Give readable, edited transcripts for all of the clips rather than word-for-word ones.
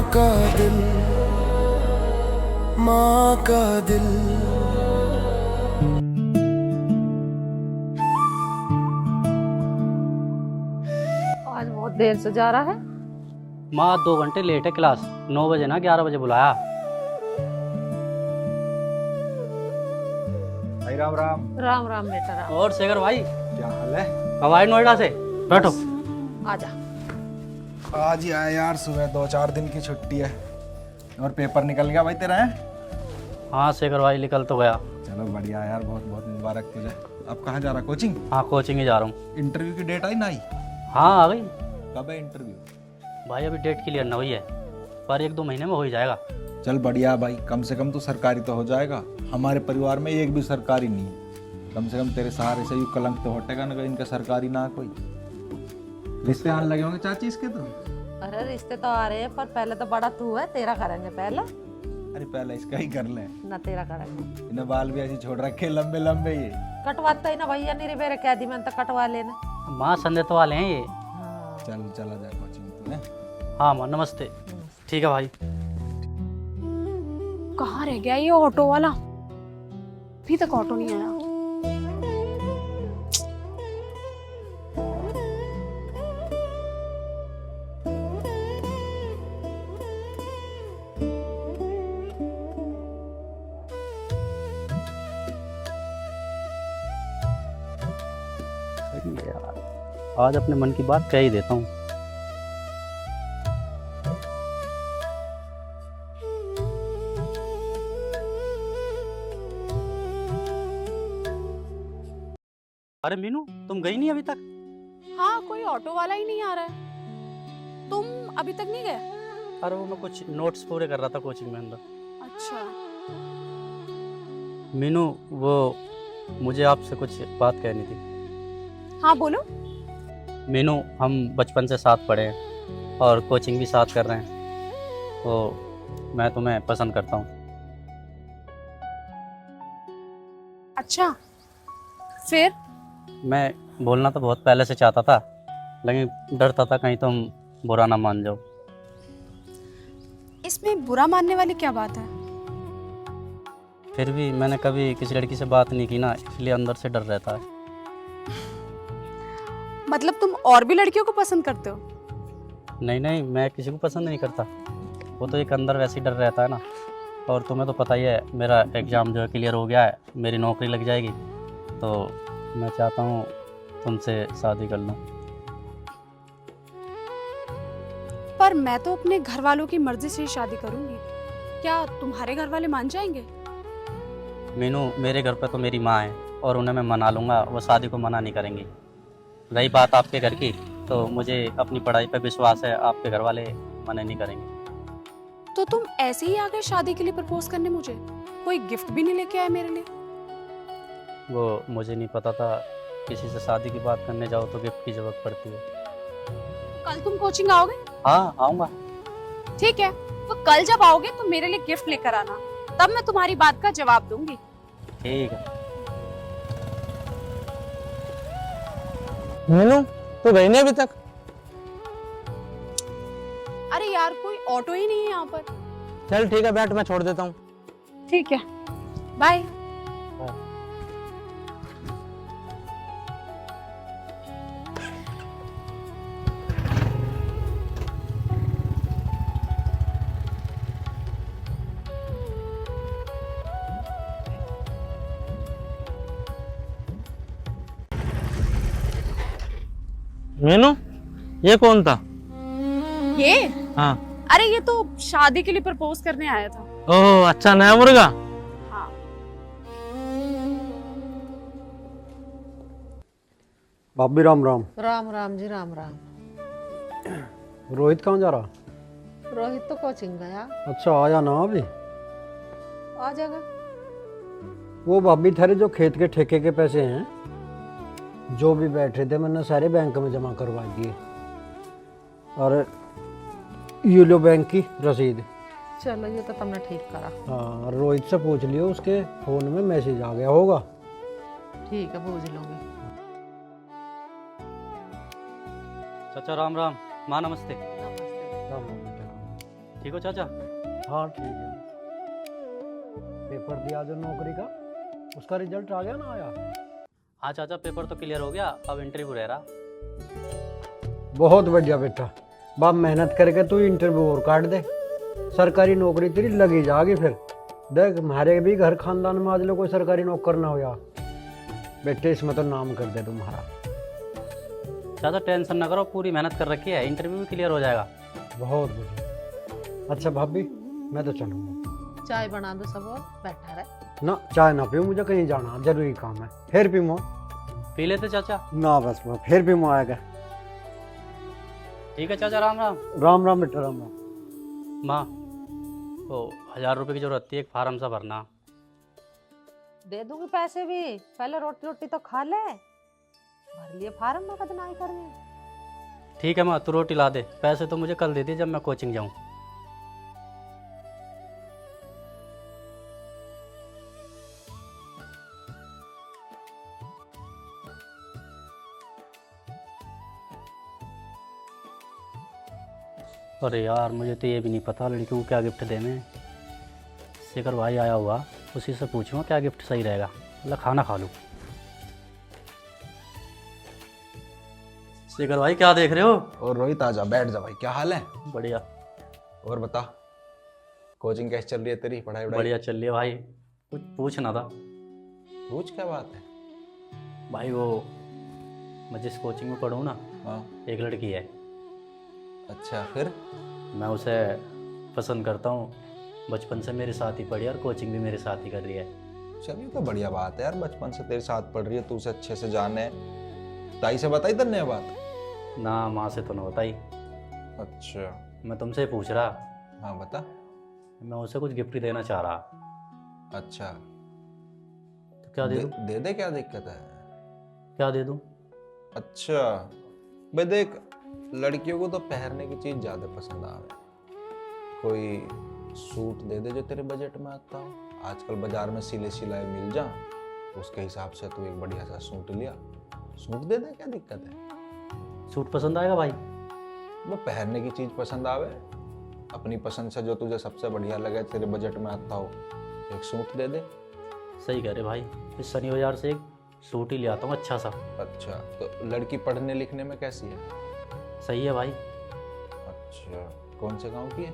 का दिल, माँ का दिल। आज बहुत देर से जा रहा है। माँ 2 घंटे लेट है क्लास, 9 बजे ना 11 बजे बुलाया। भाई राम राम। राम राम बेटा राम। और शेखर भाई क्या हाल है? कब आए नोएडा से? बैठो। आजा। आज ही आया यार, सुबह 2-4 दिन की छुट्टी है। और पेपर निकल गया भाई तेरा है? हाँ शेखर भाई निकल तो गया। चलो बढ़िया यार, बहुत बहुत मुबारक तुझे। अब कहाँ जा रहा, कोचिंग? हाँ कोचिंग ही जा रहा हूँ। इंटरव्यू की डेट आई ना आई? हाँ आ गई। कब है इंटरव्यू? भाई अभी डेट क्लियर ना हुई है, पर 1-2 महीने में हो ही जाएगा। चल बढ़िया भाई, कम से कम तो सरकारी तो हो जाएगा। हमारे परिवार में एक भी सरकारी नहीं है। कम से कम तेरे सहारे से यू कलंक तो हटेगा ना, इनका सरकारी ना कोई। रिश्ते आने लगे होंगे चाची इसके तो? अरे रिश्ते तो आ रहे हैं, पर पहले तो बड़ा तू है, तेरा करेंगे पहले। अरे पहले इसका ही कर ले ना तेरा करेंगे। इन्हें बाल भी ऐसे छोड़ रखे लंबे लंबे ये। कटवाता ही ना भैया, नहीं मेरे कह दी मैंने तो कटवा लेना। माँ संदेत वाले हैं ये। हाँ। चल चला जा कोचिंग तू है। हाँ माँ नमस्ते। ठीक है भाई। कहाँ रह गया ये ऑटो वाला? अभी तक ऑटो नहीं आया। सही है यार, आज अपने मन की बात कह ही देता हूँ। अरे मीनू तुम गई नहीं अभी तक? हाँ, कोई ऑटो वाला ही नहीं आ रहा है। तुम अभी तक नहीं गए? अरे वो मैं कुछ नोट्स पूरे कर रहा था कोचिंग में अंदर। अच्छा। मीनू वो मुझे आपसे कुछ बात कहनी थी। हाँ बोलो। मीनू हम बचपन से साथ पढ़े हैं और कोचिंग भी साथ कर रहे हैं, तो मैं तुम्हें पसंद करता हूँ। अच्छा, फिर? मैं बोलना तो बहुत पहले से चाहता था, लेकिन डरता था कहीं तुम बुरा ना मान जाओ। इसमें बुरा मानने वाली क्या बात है? फिर भी मैंने कभी किसी लड़की से बात नहीं की ना, इसलिए अंदर से डर रहता है। मतलब तुम और भी लड़कियों को पसंद करते हो? नहीं नहीं, मैं किसी को पसंद नहीं करता, वो तो एक अंदर वैसे ही डर रहता है ना। और तुम्हें तो पता ही है मेरा एग्ज़ाम जो है क्लियर हो गया है, मेरी नौकरी लग जाएगी, तो मैं चाहता हूँ तुमसे शादी कर लूँ। पर मैं तो अपने घर वालों की मर्जी से ही शादी करूंगी। क्या तुम्हारे घर वाले मान जाएंगे? मीनू मेरे घर पे तो मेरी माँ है और उन्हें मैं मना लूँगा, वो शादी को मना नहीं करेंगी। रही बात आपके घर की, तो मुझे अपनी पढ़ाई पे विश्वास है, आपके घर वाले मना नहीं करेंगे। तो तुम ऐसे ही आ गए शादी के लिए प्रपोज करने मुझे? कोई गिफ्ट भी नहीं लेके आए मेरे लिए? वो मुझे नहीं पता था किसी से शादी की बात करने जाओ तो गिफ्ट की जरूरत पड़ती है। कल तुम कोचिंग आओगे? हाँ आऊँगा। ठीक है, तो कल जब आओगे तो मेरे लिए गिफ्ट लेकर आना, तब मैं तुम्हारी बात का जवाब दूंगी। ठीक है। मीनू तू गई नहीं अभी तक? अरे यार, कोई ऑटो ही नहीं है यहाँ पर। चल ठीक है, बैठ मैं छोड़ देता हूँ। ठीक है, बाय। मीनू ये कौन था? ये? हाँ। अरे ये तो शादी के लिए प्रपोज करने आया था। ओह अच्छा, नया मुर्गा। हाँ। भाभी राम राम। राम राम जी राम राम। रोहित कहाँ जा रहा? रोहित तो कोचिंग गया। अच्छा, आया ना अभी? आ जाएगा। वो भाभी थारे जो खेत के ठेके के पैसे हैं जो भी बैठे थे, मैंने सारे बैंक में जमा करवा दिए। और ये लो बैंक की रसीद। चलो ये तो तुमने ठीक करा। हाँ, रोहित से पूछ लियो, उसके फोन में मैसेज आ गया होगा। ठीक है, पूछ लूंगी। चाचा राम राम। माँ नमस्ते। नमस्ते। राम राम बेटा। ठीक हो चाचा? हाँ ठीक है। पेपर दिया जो नौकरी का, उसका रिजल्ट आ गया ना आया? हाँ चाचा, पेपर तो क्लियर हो गया, अब इंटरव्यू रह रहा। बहुत बढ़िया बेटा, बाप मेहनत करके तू इंटरव्यू और काट दे, सरकारी नौकरी तेरी लगी जाएगी। फिर देख हमारे भी घर खानदान में आज लो कोई सरकारी नौकर ना हो यार बेटे, इसमें तो नाम कर दे तुम्हारा। चाचा टेंशन ना करो, पूरी मेहनत कर रखी है, इंटरव्यू भी क्लियर हो जाएगा। बहुत बढ़िया। अच्छा भाभी मैं तो चलूँगा। चाय बना दो सब और बैठा रहे। ना चाय ना पीऊँ, मुझे कहीं जाना जरूरी काम है। फिर पीऊँ? पी लेते चाचा। ना बस मैं फिर पीऊँ आएगा। ठीक है चाचा, राम राम। राम राम बेटा राम राम। माँ, तो 1000 रुपये की जरूरत थी, एक फार्म सा भरना। दे दूंगी पैसे भी, पहले रोटी रोटी तो खा ले, भर लिए फार्म में कद नहीं कर रहे। ठीक है माँ, तू रोटी ला दे, पैसे तो मुझे कल दे दे जब मैं कोचिंग जाऊँ। अरे यार, मुझे तो ये भी नहीं पता लड़कियों को क्या गिफ्ट देने। शेखर भाई आया हुआ, उसी से पूछूंगा क्या गिफ्ट सही रहेगा, मतलब खाना खा लूँ। शेखर भाई क्या देख रहे हो? और रोहित आजा, बैठ जा भाई, क्या हाल है? बढ़िया। और बता, कोचिंग कैसे चल रही है तेरी? पढ़ाई वढ़ाई बढ़िया चल रही है भाई। कुछ पूछना था पूछ, क्या बात है? भाई। वो मैं जिस कोचिंग में पढ़ूँ ना, हाँ एक लड़की है, अच्छा, फिर? मैं उसे पसंद करता हूँ। बचपन से मेरे साथ ही पढ़ी और कोचिंग भी मेरे साथ ही कर रही है। चलिए तो बढ़िया बात है यार, बचपन से तेरे साथ पढ़ रही है, तू उसे अच्छे से जाने। ताई से बताई तन्ने बात? ना, माँ से तो ना बताई। अच्छा, मैं तुमसे ही पूछ रहा। हाँ बता। मैं उसे कुछ गिफ्ट देना चाह रहा। अच्छा, तो क्या दे दूँ? दे दे, क्या दिक्कत है? क्या दे दूँ? अच्छा भाई देख, लड़कियों को तो पहनने की चीज ज्यादा पसंद आवे। कोई सूट दे दे जो तेरे बजट में आता हो। आजकल बाजार में सिले सिलाए मिल जा, उसके हिसाब से तू एक बढ़िया सा सूट लिया, सूट दे दे, क्या दिक्कत है? सूट पसंद आएगा भाई? वो पहनने की चीज पसंद आवे, अपनी पसंद से जो तुझे सबसे बढ़िया लगे, तेरे बजट में आता हो, एक सूट दे दे। सही कह रहे भाई, इस शनि बाजार से एक सूट ही ले आता हूँ अच्छा सा। अच्छा, तो लड़की पढ़ने लिखने में कैसी है? सही है भाई। अच्छा, कौन से गांव की है?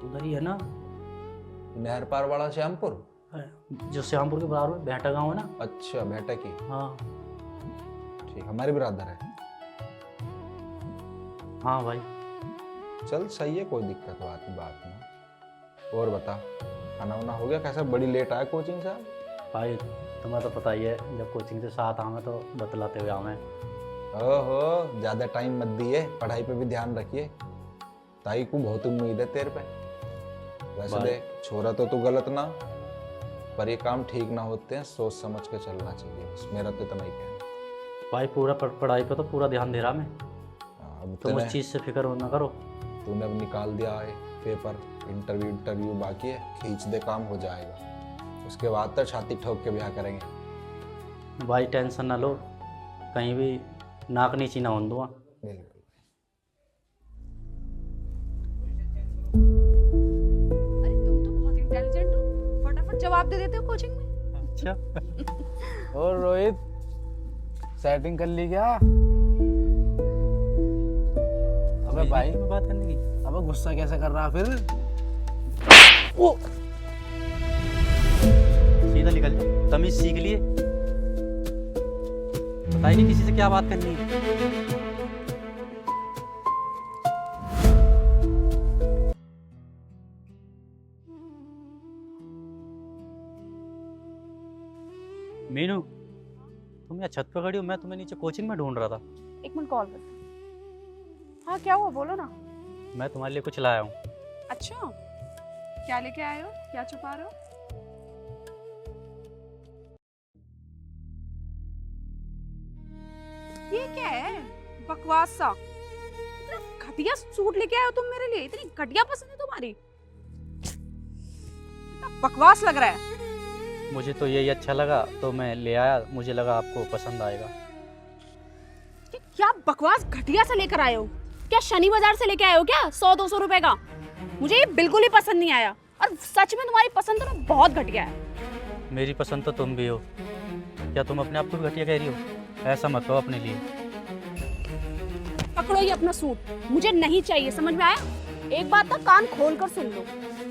उधर ही है ना, नहर पार वाला श्यामपुर? जो श्यामपुर के बराबर में भेटा गाँव है ना। अच्छा, भेटा की। हाँ ठीक, हमारे बिरादर है। हाँ भाई। चल सही है, कोई दिक्कत बात ना। और बता, खाना वाना हो गया? कैसा बड़ी लेट आया कोचिंग से? भाई तुम्हें तो पता ही है, जब कोचिंग से साथ आवे तो बतलाते हुए आवे। ओहो, ज्यादा टाइम मत दिए, पढ़ाई पे भी ध्यान रखिए। ताई को बहुत उम्मीद है तेरे पे। वैसे देख, छोरा तो तू गलत ना, पर ये काम ठीक ना होते हैं, सोच समझ के चलना चाहिए, बस मेरा तो इतना ही कहना। भाई पूरा पढ़ाई पे तो पूरा ध्यान दे रहा मैं। अब तुम उस चीज़ से फिक्र ना करो। तूने अब निकाल दिया है पेपर, इंटरव्यू बाकी है, खींच दे, काम हो जाएगा। उसके बाद तो छाती ठोक के ब्याह करेंगे। भाई टेंशन ना लो, कहीं भी नाक नीची ना होने दूंगा। बिल्कुल। अरे तुम तो बहुत इंटेलिजेंट हो, फटाफट जवाब दे देते हो कोचिंग में। अच्छा। और रोहित, सेटिंग कर ली क्या? अबे भाई, बात करने की। अबे गुस्सा कैसे कर रहा फिर? ओ! सीधा निकल जा, तमीज सीख लिए। पता ही नहीं किसी से क्या बात करनी है। मीनू, तुम यहाँ छत पर खड़ी हो, मैं तुम्हें नीचे कोचिंग में ढूंढ रहा था। एक मिनट कॉल कर। हाँ क्या हुआ, बोलो ना। मैं तुम्हारे लिए कुछ लाया हूँ। अच्छा, क्या लेके आए हो, क्या छुपा रहे हो? ये क्या है, बकवास सा। इतना घटिया सूट लेके आए हो तुम मेरे लिए, इतनी घटिया पसंद है तुम्हारी, इतना बकवास लग रहा है। मुझे तो यही अच्छा लगा तो मैं ले आया, मुझे लगा आपको पसंद आएगा। क्या बकवास घटिया सा लेकर आए हो? क्या शनि बाजार से लेके आए हो क्या 100-200 रुपए का? मुझे ये बिल्कुल ही पसंद नहीं आया, और सच में तुम्हारी पसंद तो ना बहुत घटिया है। मेरी पसंद तो तुम भी हो, क्या तुम अपने आप को भी घटिया कह रही हो? ऐसा मत कहो अपने लिए। पकड़ो ये अपना सूट, मुझे नहीं चाहिए, समझ में आया? एक बात ना कान खोल कर सुन लो,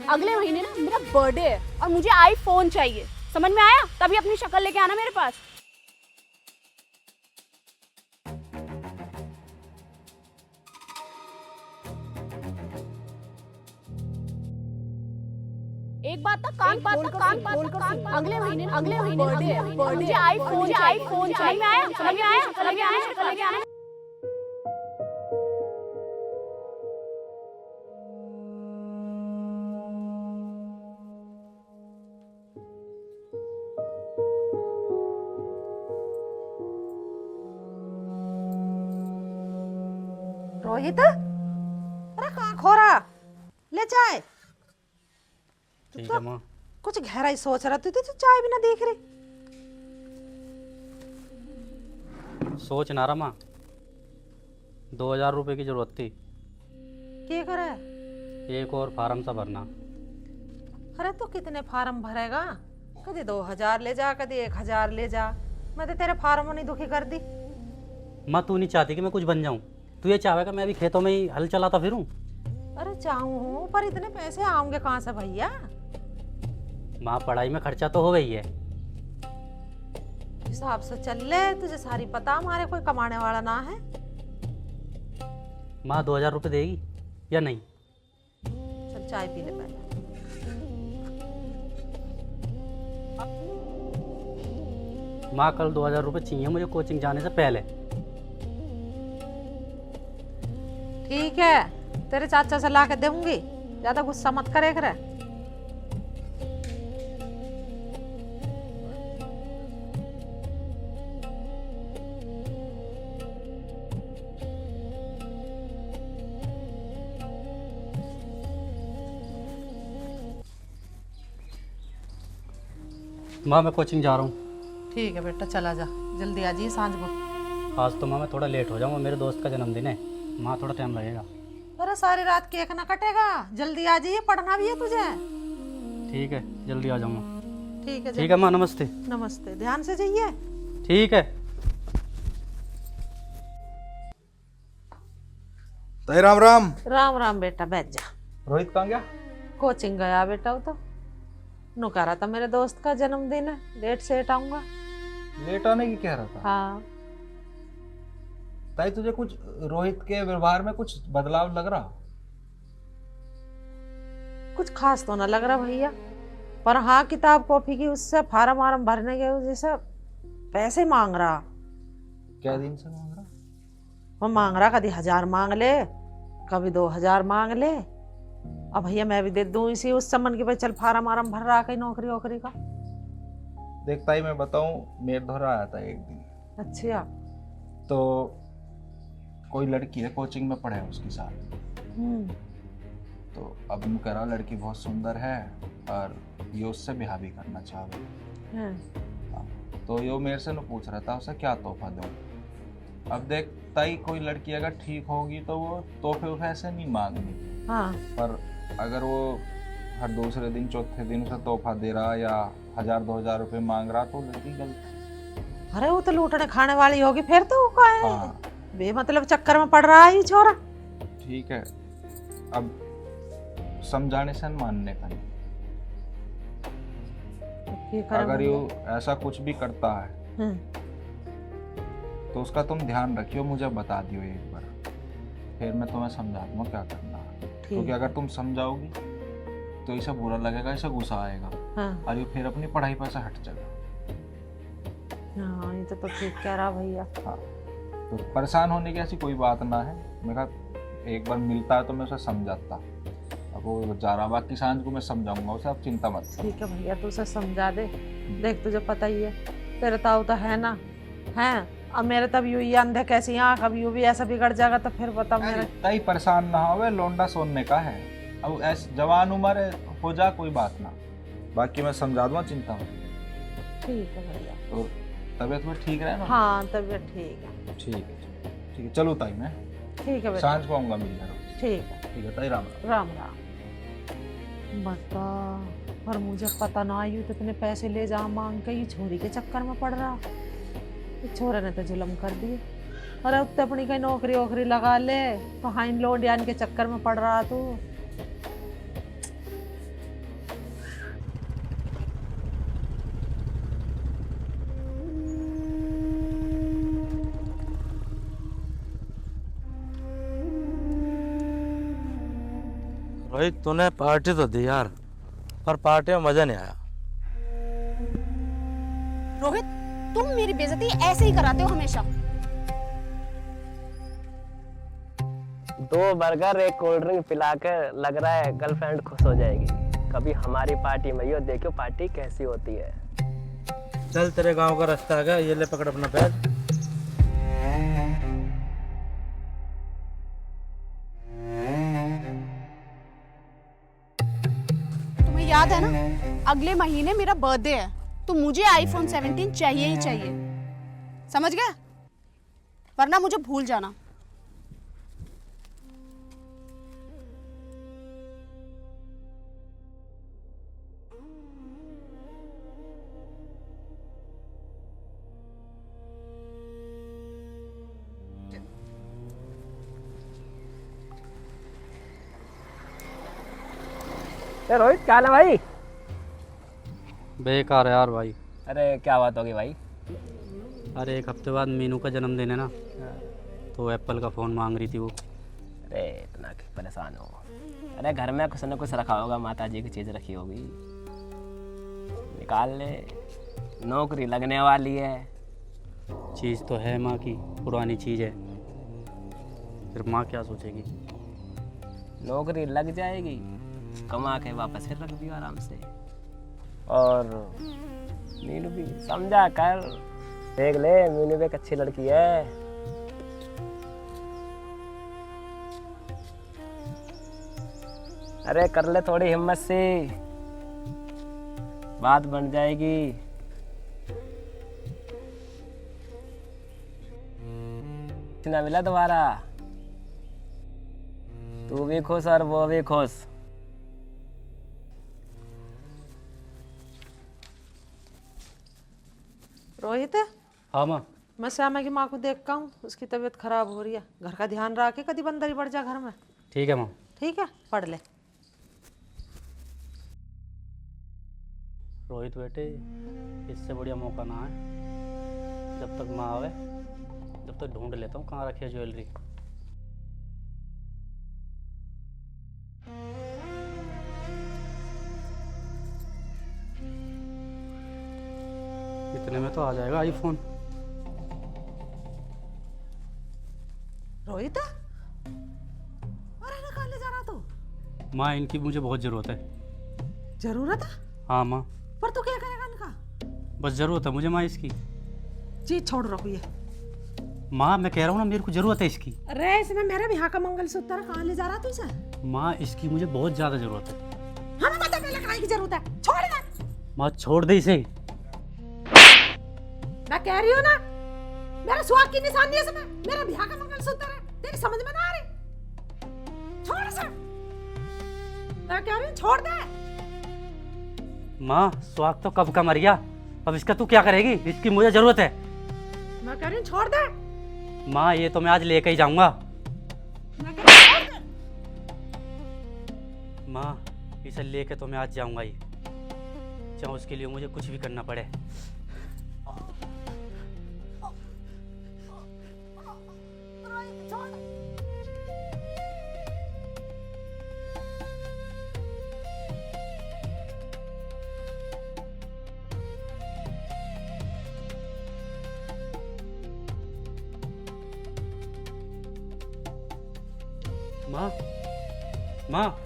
अगले महीने ना मेरा बर्थडे है और मुझे आईफोन चाहिए, समझ में आया? तभी अपनी शक्ल लेके आना मेरे पास। एक बात ना कान खोल कर अगले महीने बर्थडे है, मुझे आईफोन चाहिए, समझ में आया? समझ में आया? रोहित, अरे कहाँ खो रहा? ले चाय। ठीक है माँ। कुछ गहराई सोच रहा, तू तो चाय भी ना देख रही। सोच ना रहा माँ, 2000 रुपये की जरूरत थी। क्या करे? एक और फार्म सा भरना। अरे तो कितने फार्म भरेगा? कभी 2000 ले जा, कभी 1000 ले जा। मैं तो तेरे फार्म नहीं दुखी कर दी। माँ तू नहीं चाहती कि मैं कुछ बन जाऊँ? तू ये चाहेगा मैं अभी खेतों में ही हल चलाता फिरूं? अरे चाहूँ, पर इतने पैसे आऊंगे कहाँ से भैया? माँ पढ़ाई में खर्चा तो हो गई है। हिसाब से चल ले, तुझे सारी पता हमारे कोई कमाने वाला ना है। माँ 2000 रुपये देगी या नहीं? चल चाय पी ले पहले। माँ कल 2000 रुपये चाहिए मुझे कोचिंग जाने से पहले। ठीक है, तेरे चाचा से ला के दूंगी, ज्यादा गुस्सा मत करे करे। माँ मैं कोचिंग जा रहा हूँ। ठीक है बेटा, चला जा, जल्दी आ जाइए सांझ को। आज तो माँ मैं थोड़ा लेट हो जाऊँगा, मेरे दोस्त का जन्मदिन है। माँ थोड़ा टाइम लगेगा। अरे सारी रात केक ना कटेगा, जल्दी आ जाइए, पढ़ना भी है तुझे। ठीक है, जल्दी आ जाऊँगा। ठीक है ठीक है माँ, नमस्ते। नमस्ते, ध्यान से जाइए। ठीक है। ताई राम राम। राम राम बेटा, बैठ जा। रोहित कहाँ गया? कोचिंग गया बेटा, वो तो नु कह रहा था मेरे दोस्त का जन्मदिन है, लेट सेट आऊंगा। लेट आने की कह रहा था। हाँ। ताई तुझे कुछ रोहित के व्यवहार में कुछ बदलाव लग रहा? कुछ खास तो ना लग रहा भैया, पर हाँ किताब कॉपी की उससे फार्म वार्म भरने के जैसे पैसे मांग रहा। क्या दिन से मांग रहा? वो मांग रहा, कभी 1000 मांग ले, कभी 2000 मांग ले। अब भैया मैं भी दे दूं इसी उस समन के भाई, चल फार्म वार्म भर रहा कहीं नौकरी वोकरी का। देखता ही मैं बताऊं, मेरे घर आया था एक दिन। अच्छा। तो कोई लड़की है, कोचिंग में पढ़े उसके साथ। तो अब मैं कह रहा लड़की बहुत सुंदर है और ये उससे ब्याह भी करना चाहे। हाँ, तो ये मेरे से न पूछ रहा था उसे क्या तोहफा दूं। अब देखता ही कोई लड़की अगर ठीक होगी तो वो तोहफे ऐसे नहीं मांगनी। हाँ। पर अगर वो हर दूसरे दिन चौथे दिन उसे तोहफा दे रहा या 1000-2000 रुपए मांग रहा तो लड़की गलत। अरे वो तो लूटने खाने वाली होगी फिर तो। वो का है हाँ बेमतलब चक्कर में पड़ रहा है ये छोरा। ठीक है, अब समझाने से मानने का नहीं। अगर ये ऐसा कुछ भी करता है तो उसका तुम ध्यान रखियो, मुझे बता दियो एक बार, फिर मैं तुम्हें समझा दूंगा क्या करना है। क्योंकि अगर तुम समझाओगी तो इसे बुरा लगेगा, इसे गुस्सा आएगा। हाँ। और ये फिर अपनी पढ़ाई पर से हट जाएगा। हाँ ये तो ठीक कह रहा भैया। हाँ, तो परेशान होने की ऐसी कोई बात ना है। मैं कहा एक बार मिलता है तो मैं उसे समझाता। अब वो जा रहा, बाकी सांझ को मैं समझाऊंगा उसे, आप चिंता मत कर। ठीक है भैया, तू उसे समझा दे। देख तुझे पता ही है, तेरे ताऊ तो है ना, है। अब मेरे तब यूं ही अंधे कैसी आँख, अब यूं भी ऐसा बिगड़ जाएगा तो फिर बता मेरे। तई परेशान ना हो, लोंडा सोनने का है। अब ऐसे जवान उम्र हो जा, कोई बात ना, बाकी मैं समझा दूंगा, चिंता मत। ठीक है भैया। तो तबीयत में ठीक रहे ना? हाँ तबीयत ठीक है। ठीक है, चलो ताई मैं। ठीक है बेटा, सांझ को आऊंगा मिल जाना। ठीक है। ठीक है ताई, राम राम। राम राम। बता, पर मुझे पता ना आयु तो इतने पैसे ले जा मांग के ये छोरी के चक्कर में पड़ रहा। इस छोरे ने तो जुल्म कर दिए। अरे अब तो अपनी कहीं नौकरी वोकरी लगा ले, कहाँ इन लोडियान के चक्कर में पड़ रहा तू। रोहित तूने पार्टी तो दी यार, पर पार्टी में मजा नहीं आया। रोहित, तुम मेरी बेइज्जती ऐसे ही कराते हो हमेशा। 2 बर्गर 1 कोल्ड ड्रिंक पिलाकर लग रहा है गर्लफ्रेंड खुश हो जाएगी। कभी हमारी पार्टी में यो देखो पार्टी कैसी होती है। चल तेरे गांव का रास्ता आ गया, ये ले पकड़ अपना बैग। तुम्हें याद है ना, अगले महीने मेरा बर्थडे है, तो मुझे आईफोन 17 चाहिए ही चाहिए, समझ गया? वरना मुझे भूल जाना। रोहित क्या हाल है भाई? बेकार है यार भाई। अरे क्या बात होगी भाई? अरे 1 हफ्ते बाद मीनू का जन्मदिन है ना, तो एप्पल का फ़ोन मांग रही थी वो। अरे इतना क्यों परेशान हो? अरे घर में कुछ न कुछ रखा होगा, माता जी की चीज़ रखी होगी, निकाल ले। नौकरी लगने वाली है। चीज़ तो है माँ की, पुरानी चीज़ है, फिर माँ क्या सोचेगी। नौकरी लग जाएगी, कमा के वापस फिर रख दियो आराम से। और मीनू भी समझा कर देख ले, मीनू भी एक अच्छी लड़की है। अरे कर ले थोड़ी हिम्मत से, बात बन जाएगी। ना मिला दोबारा, तू भी खुश और वो भी खुश। रोहित, हाँ माँ। मैं श्यामा की माँ को देखता हूँ, उसकी तबीयत खराब हो रही है। घर का ध्यान रखे, कभी बंदर ही बढ़ जा घर में। ठीक है माँ। ठीक है, पढ़ ले। रोहित बेटे, इससे बढ़िया मौका ना है। जब तक माँ आवे, जब तक ढूंढ लेता हूँ कहाँ रखी है ज्वेलरी। इतने में तो आ जाएगा आईफोन। रोहित, अरे ना कहाँ ले जा रहा तू? माँ इनकी मुझे बहुत ज़रूरत है। जरूरत है? हाँ माँ, पर तू क्या करेगा इनका? बस ज़रूरत है मुझे माँ इसकी। चीज छोड़ रखो ये। माँ मैं कह रहा हूँ ना, मेरे को ज़रूरत है इसकी। अरे इसमें मेरे भी का मंगलसूत्र है, कहाँ ले जा रहा तू इसे? माँ इसकी मुझे बहुत ज़्यादा ज़रूरत है। हमें पता पहले कहाँ की जरूरत है, छोड़ दे। माँ छोड़ दे इसे। मैं कह रही हूँ ना, मेरा सुहाग की निशानी है इसमें, मेरा ब्याह का मंगलसूत्र है, तेरी समझ में ना आ रही? छोड़ इसे। मैं कह रही हूँ छोड़ दे। माँ सुहाग तो कब का मर गया, अब इसका तू क्या करेगी? इसकी मुझे ज़रूरत है। मैं कह रही हूँ छोड़ दे। माँ ये तो मैं आज लेके ही जाऊंगा। मैं कह रही हूँ छोड़ दे। माँ इसे लेके तो मैं आज जाऊंगा ही, चाहे उसके लिए मुझे कुछ भी करना पड़े। माँ, माँ,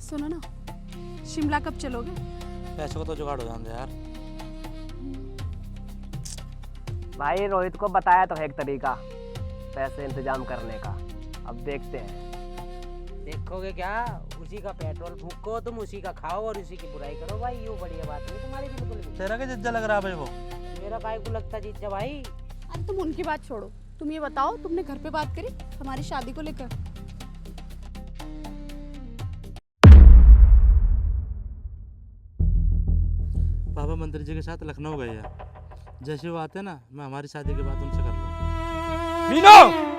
सुनो ना, शिमला कब चलोगे? पैसों का तो जुगाड़ हो जाता है यार। भाई रोहित को बताया तो है एक तरीका पैसे इंतजाम करने का, अब देखते हैं। देखोगे क्या, उसी का पेट्रोल फूको तुम, उसी का खाओ और उसी की बुराई करो भाई, यूँ बढ़िया बात नहीं तुम्हारी बिल्कुल भी। तेरा क्या जिज्जा लग रहा है भाई वो? मेरा काय को लगता जीजा भाई। अरे तुम उनकी बात छोड़ो, तुम ये बताओ तुमने घर पे बात करी हमारी शादी को लेकर? पापा मंत्री जी के साथ लखनऊ गए हैं, जैसे वो आते ना मैं हमारी शादी के बाद उनसे कर लूँगा। मीनू!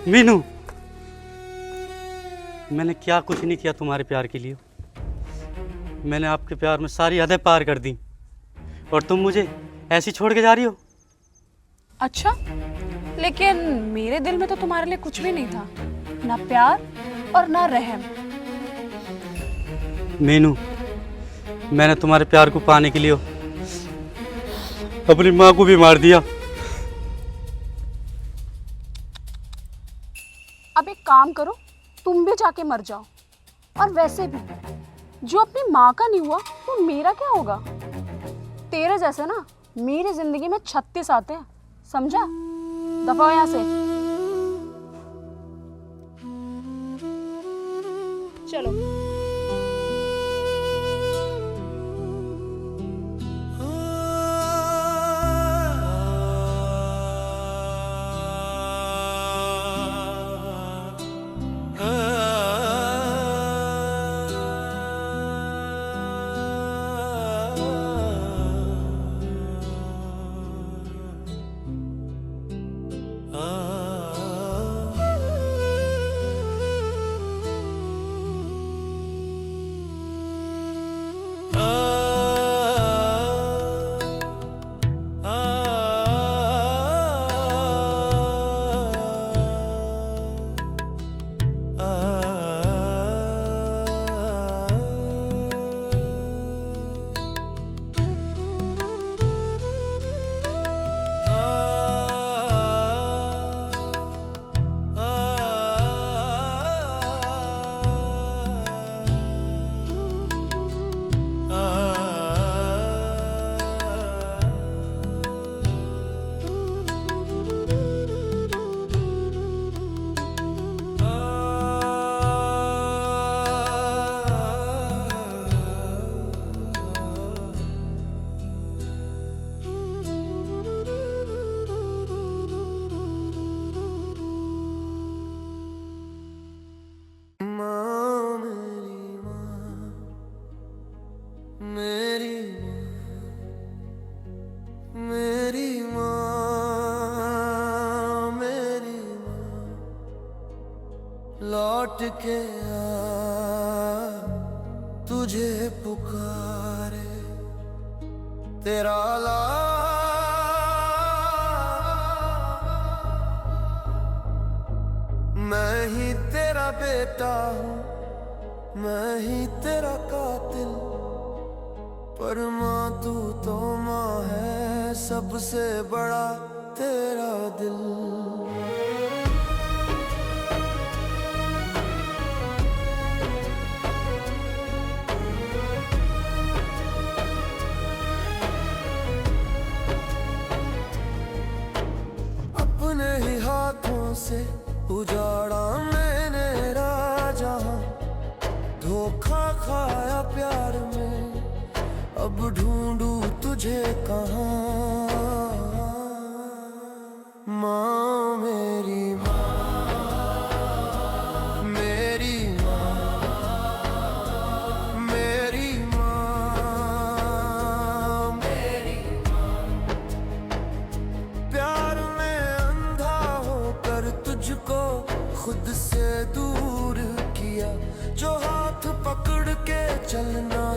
मीनू, मैंने क्या कुछ नहीं किया तुम्हारे प्यार के लिए। मैंने आपके प्यार में सारी हदें पार कर दी और तुम मुझे ऐसी छोड़ के जा रही हो। अच्छा, लेकिन मेरे दिल में तो तुम्हारे लिए कुछ भी नहीं था, ना प्यार और ना रहम। मीनू, मैंने तुम्हारे प्यार को पाने के लिए अपनी माँ को भी मार दिया। अब एक काम करो, तुम भी जाके मर जाओ। और वैसे भी जो अपनी माँ का नहीं हुआ वो मेरा क्या होगा? तेरे जैसे ना मेरी जिंदगी में 36 आते हैं, समझा? दफा हो यहाँ से। चलो। लौट के आ, तुझे पुकारे तेरा ला मैं ही तेरा बेटा हूँ, मैं ही तेरा कातिल, पर माँ तू तो माँ है, सबसे बड़ा तेरा दिल। अपने ही हाथों से उजाड़ा मैंने राजहां, धोखा खाया प्यार में, अब ढूंढू तुझे कहाँ। माँ मेरी माँ, मेरी माँ,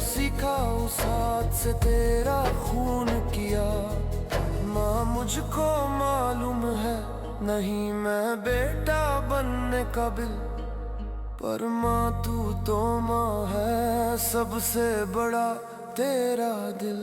सीखा उस हाथ से तेरा खून किया। माँ मुझको मालूम है नहीं मैं बेटा बनने काबिल, पर माँ तू तो माँ है सबसे बड़ा तेरा दिल।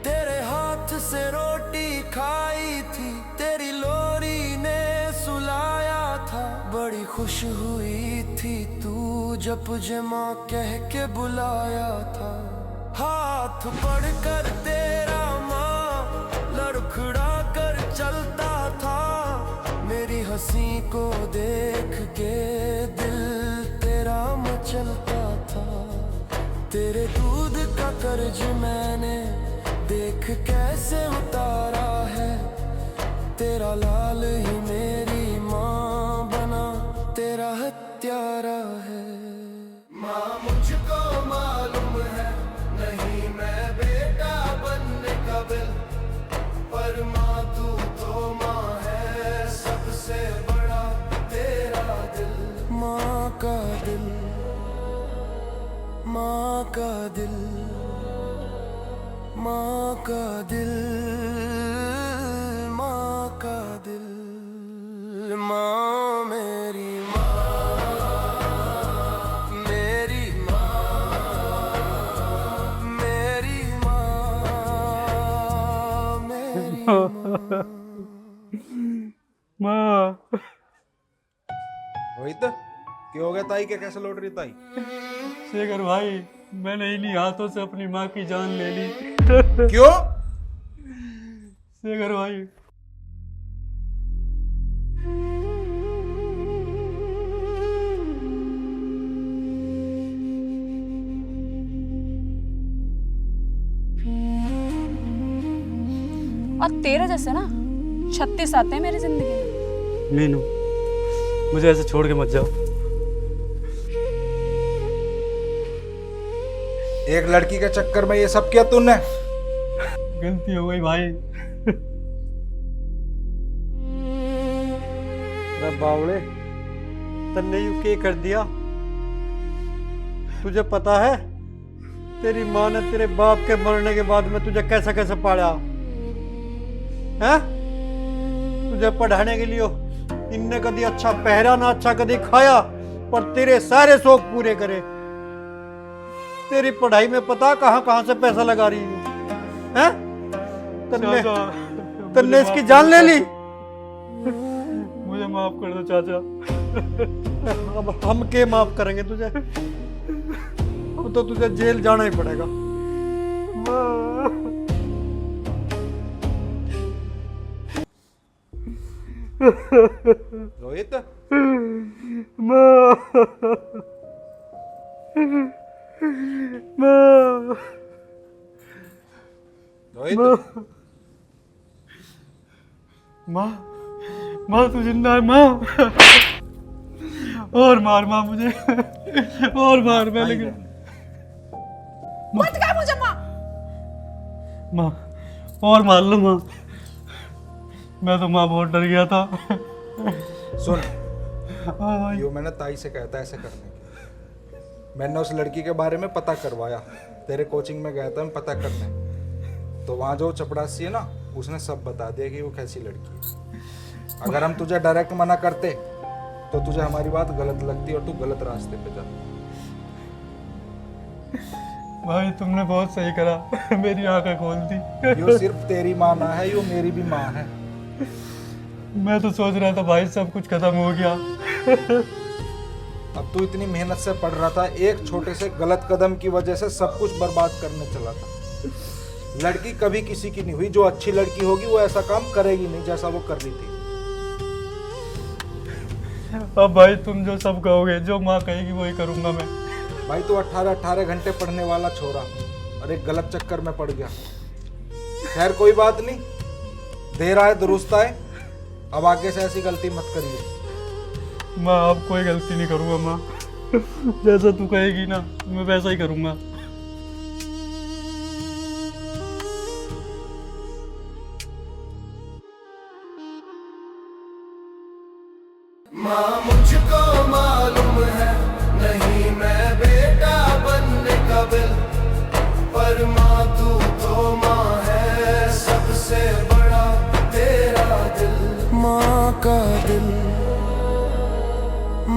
तेरे हाथ से रोटी खाई थी, तेरी लोरी ने सुलाया था। बड़ी खुश हुई थी तू जब मुझे माँ कह के बुलाया था। हाथ पढ़कर तेरा माँ लड़खड़ा कर चलता था। मेरी हंसी को देख के दिल तेरा मचलता था। तेरे दूध का कर्ज मैंने देख कैसे उतारा है। तेरा लाल ही मेरी माँ बना तेरा हत्यारा है। माँ मुझको मालूम है नहीं मैं बेटा बनने काबिल, पर माँ तू तो माँ है सबसे बड़ा तेरा दिल। माँ का दिल, माँ का दिल, माँ का दिल, माँ का दिल। माँ मेरी माँ, मेरी माँ, मेरी माँ, मेरी माँ। रोहित क्या हो गया ताई के, कैसे लौट रही ताई? शेखर भाई, मैंने इन्हीं हाथों से अपनी माँ की जान ले ली। क्यों? शेखर भाई, और तेरे जैसे ना 36 आते हैं मेरी जिंदगी में। मीनू, मुझे ऐसे छोड़ के मत जाओ। एक लड़की के चक्कर में ये सब किया तूने? गलती हो गई भाई। अरे बावड़े, तन्ने यू क्या कर दिया? तुझे पता है तेरी माँ ने तेरे बाप के मरने के बाद में तुझे कैसे कैसे पाला है? तुझे पढ़ाने के लिए इनने कभी अच्छा पहरा ना अच्छा कभी खाया, पर तेरे सारे शौक पूरे करे। तेरी पढ़ाई में पता कहां कहां से पैसा लगा रही है? तन्ने इसकी जान ले ली। मुझे माफ कर दो चाचा। अब हम के माफ करेंगे तुझे? अब तो तुझे जेल जाना ही पड़ेगा। रोहित, रोहित, माँ, माँ तू जिंदा है माँ? और मार माँ मुझे, और मार। मैं लेकिन मत कर मुझे माँ। माँ और मार लो माँ। मैं तो माँ बहुत डर गया था। सुन, हाँ भाई। यो मैंने ताई से कहता ऐसे करने के। मैंने उस लड़की के बारे में पता करवाया, तेरे कोचिंग में गया था मैं पता करने, तो वहाँ जो चपड़ासी है ना उसने सब बता दिया कि वो कैसी लड़की है। अगर हम तुझे डायरेक्ट मना करते तो तुझे हमारी बात गलत लगती और तू गलत रास्ते पे जाता। भाई तुमने बहुत सही करा, मेरी आंखें खोल दी। यो सिर्फ तेरी माँ ना है, यो मेरी भी माँ है। मैं तो सोच रहा था भाई सब कुछ खत्म हो गया। अब तू इतनी मेहनत से पढ़ रहा था, एक छोटे से गलत कदम की वजह से सब कुछ बर्बाद करने चला था। लड़की कभी किसी की नहीं हुई, जो अच्छी लड़की होगी वो ऐसा काम करेगी नहीं जैसा वो कर रही थी। अब भाई तुम जो सब कहोगे, जो माँ कहेगी वही करूंगा मैं। भाई तू 18 घंटे पढ़ने वाला छोरा और एक गलत चक्कर में पड़ गया। खैर कोई बात नहीं, देर आए दुरुस्त आए। अब आगे से ऐसी गलती मत करिए। माँ अब कोई गलती नहीं करूंगा माँ। जैसा तू कहेगी ना मैं वैसा ही करूंगा।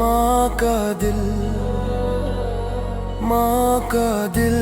माँ का दिल, माँ का दिल